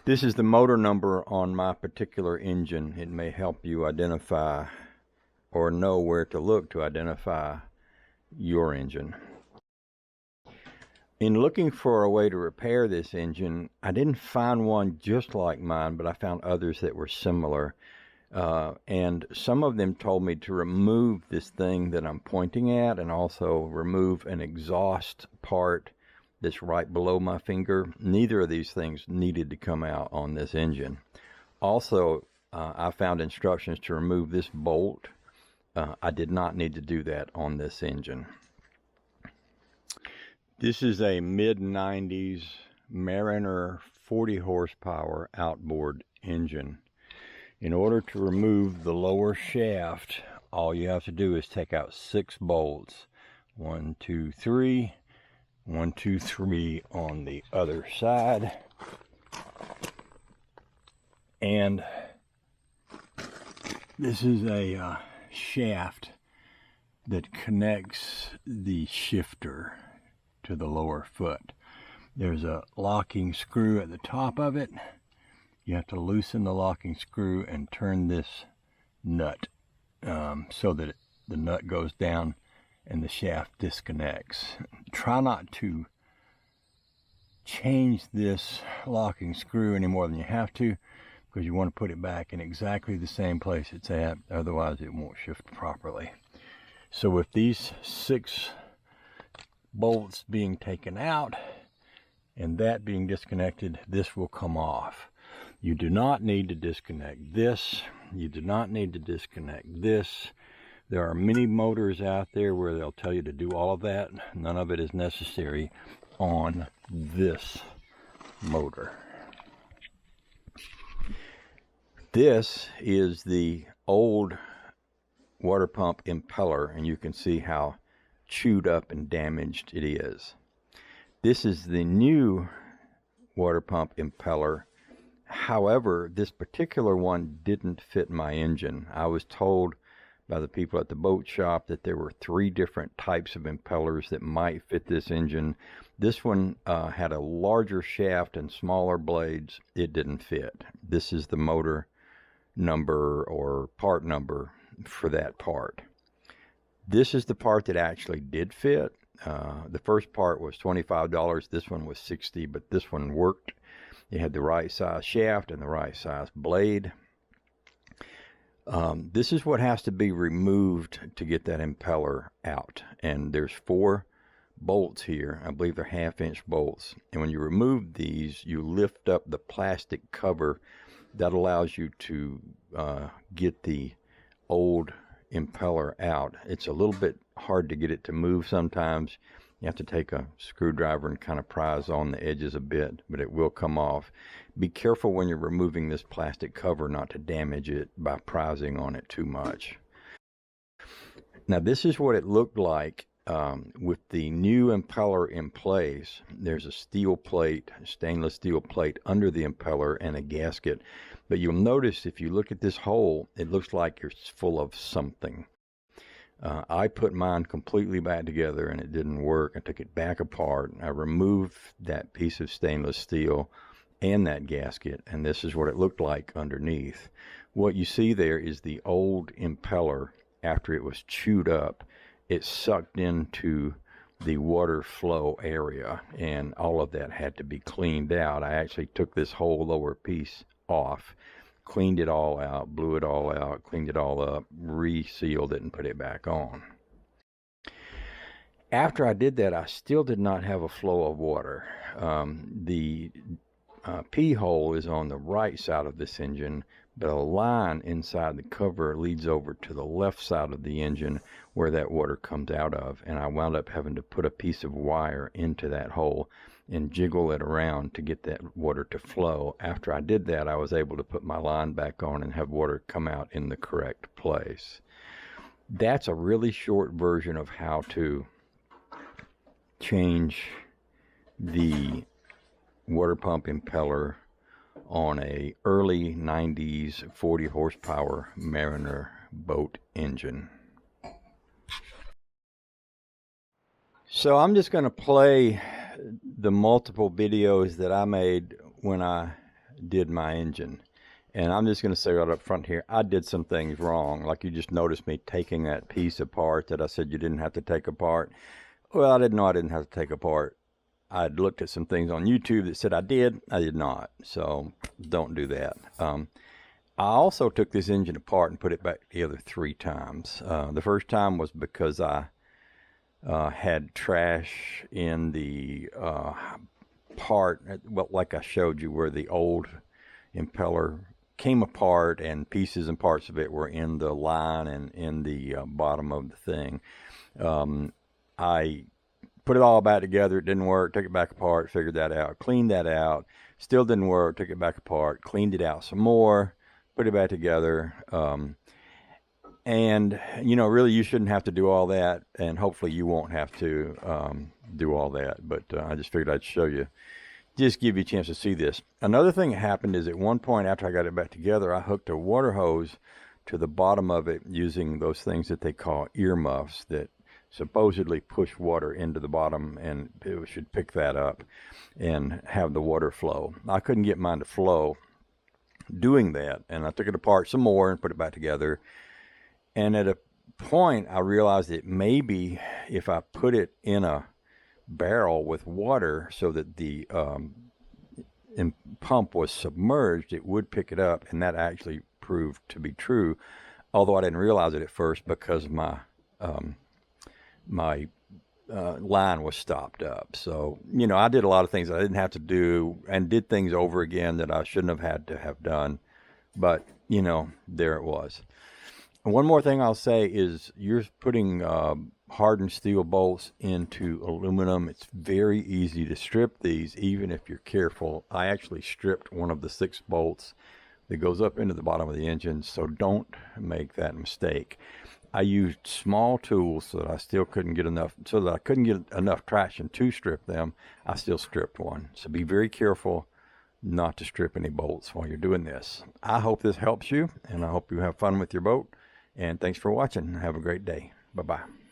This is the motor number on my particular engine. It may help you identify or know where to look to identify your engine. In looking for a way to repair this engine, I didn't find one just like mine, but I found others that were similar. And some of them told me to remove this thing that I'm pointing at and also remove an exhaust part that's right below my finger. Neither of these things needed to come out on this engine. Also, I found instructions to remove this bolt. I did not need to do that on this engine. This is a mid-90s Mariner 40 horsepower outboard engine. In order to remove the lower shaft, all you have to do is take out 6 bolts. 1, 2, 3. 1, 2, 3 on the other side. And this is a shaft that connects the shifter to the lower foot. There's a locking screw at the top of it. You have to loosen the locking screw and turn this nut so that the nut goes down and the shaft disconnects. Try not to change this locking screw any more than you have to, because you want to put it back in exactly the same place it's at, otherwise it won't shift properly. So with these 6 bolts being taken out and that being disconnected, this will come off. You do not need to disconnect this. You do not need to disconnect this. There are many motors out there where they'll tell you to do all of that. None of it is necessary on this motor. This is the old water pump impeller, and you can see how chewed up and damaged it is. This is the new water pump impeller. However, this particular one didn't fit my engine. I was told by the people at the boat shop that there were 3 different types of impellers that might fit this engine. This one had a larger shaft and smaller blades. It didn't fit. This is the motor number or part number for that part. This is the part that actually did fit. The first part was $25. This one was $60, but this one worked. It had the right size shaft and the right size blade. This is what has to be removed to get that impeller out. And there's 4 bolts here. I believe they're 1/2-inch bolts. And when you remove these, you lift up the plastic cover that allows you to get the old impeller out. It's a little bit hard to get it to move sometimes. You have to take a screwdriver and kind of prise on the edges a bit, but it will come off. Be careful when you're removing this plastic cover not to damage it by prising on it too much. Now this is what it looked like with the new impeller in place. There's a steel plate, stainless steel plate under the impeller and a gasket. But you'll notice if you look at this hole, it looks like it's full of something. I put mine completely back together and it didn't work. I took it back apart. I removed that piece of stainless steel and that gasket, and this is what it looked like underneath. What you see there is the old impeller. After it was chewed up, it sucked into the water flow area, and all of that had to be cleaned out. I actually took this whole lower piece off, cleaned it all out, blew it all out, cleaned it all up, resealed it, and put it back on. After I did that, I still did not have a flow of water. The P hole is on the right side of this engine, but a line inside the cover leads over to the left side of the engine where that water comes out of, and I wound up having to put a piece of wire into that hole and jiggle it around to get that water to flow. After I did that, I was able to put my line back on and have water come out in the correct place. That's a really short version of how to change the water pump impeller on a early 90s 40 horsepower Mariner boat engine. So I'm just going to play the multiple videos that I made when I did my engine. And I'm just going to say right up front here, I did some things wrong. Like you just noticed me taking that piece apart that I said you didn't have to take apart. Well, I didn't know I didn't have to take apart. I'd looked at some things on YouTube that said I did not. So don't do that. I also took this engine apart and put it back together 3 times. The first time was because I had trash in the part, well, like I showed you, where the old impeller came apart and pieces and parts of it were in the line and in the bottom of the thing. I put it all back together. It didn't work. Took it back apart. Figured that out. Cleaned that out. Still didn't work. Took it back apart. Cleaned it out some more. Put it back together. And, you know, really you shouldn't have to do all that. And hopefully you won't have to do all that. But I just figured I'd show you. Just give you a chance to see this. Another thing that happened is at one point after I got it back together, I hooked a water hose to the bottom of it using those things that they call earmuffs that supposedly push water into the bottom, and it should pick that up and have the water flow. I couldn't get mine to flow doing that, and I took it apart some more and put it back together. And at a point I realized that maybe if I put it in a barrel with water so that the pump was submerged, it would pick it up, and that actually proved to be true, although I didn't realize it at first because my line was stopped up. So, you know, I did a lot of things I didn't have to do and did things over again that I shouldn't have had to have done. But, you know, there it was. And one more thing I'll say is you're putting hardened steel bolts into aluminum. It's very easy to strip these, even if you're careful. I actually stripped one of the 6 bolts that goes up into the bottom of the engine, so don't make that mistake. I used small tools so that I still couldn't get enough, so that I couldn't get enough traction to strip them. I still stripped one. So be very careful not to strip any bolts while you're doing this. I hope this helps you, and I hope you have fun with your boat. And thanks for watching. Have a great day. Bye-bye.